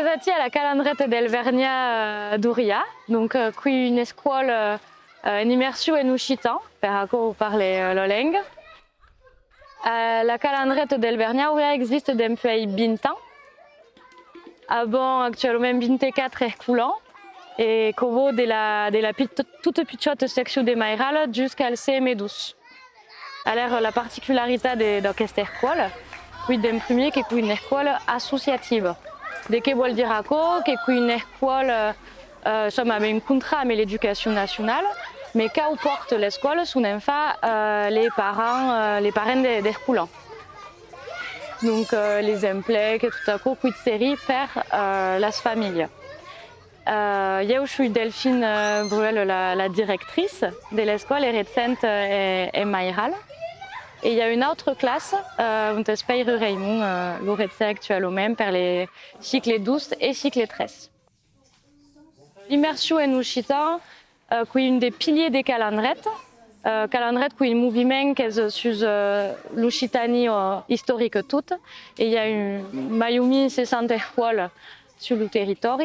Stati alla Calandreta del Vergna d'Uria, donc qui une scuola in immersione in uscita per parler la langue. La Calandreta del Vergna Uria existe depuis 20 ans. Avant actuellement 24 escoles et como de la toute petite section de Mairal jusqu'à CM12. Alors la particularité de questa scuola, qui d'un premier che qui une scuola associative. De che vuol dire che qui une scuola insomma un contrat avec l'éducation nationale, mais quand porte l'école son enfant les parents des scuola. Donc les impliquent tout à coup de série per la famille. Je suis Delphine Bruel, la directrice de l'école et récente et Mairal. Et il y a une autre classe, on t'espère Raymond, l'Oretze actuellement per les cycles 12 et cycles 13. L'immersion en uscita, qui est une des piliers des calandrettes. Calandrette qui est un mouvement qui est sur l'Occitanie historique toute. Et il y a une Mayumi 60 écoles sur le territoire.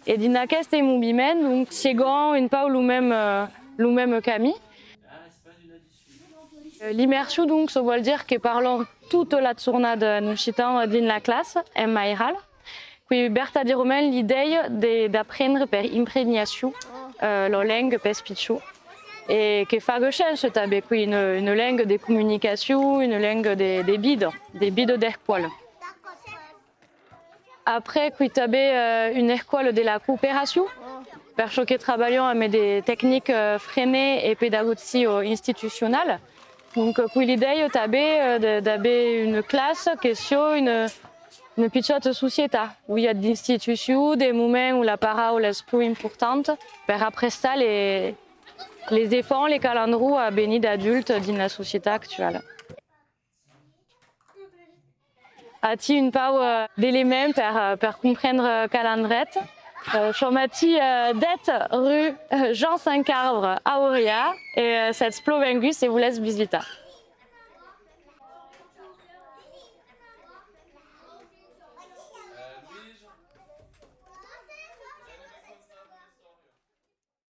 Et dans ce mouvement, donc, seguons un peu le même camin. L'immersion, donc, ça veut dire que parlons toute la journée en occitan dans la classe, en Mairal. Qui Berta di Romain l'idée d'apprendre par imprégnation la langue pespichu. Et qui fait que une langue de communication, une langue des bides d'école. Après, qui est une école de la coopération, parce que travaillons avec des techniques freinées et pédagogie institutionnelle. Donc, l'idée est d'avoir une classe qui est sur une petite société, où il y a des institutions, des moments où la parole est plus importante, pour après ça, les enfants, les calendriers à béni d'adultes dans la société actuelle. A-t-il une part d'éléments pour comprendre calendrette? Chomati d'être rue Jean Saint-Carbre à Auria et cette splovengus et vous laisse visiter.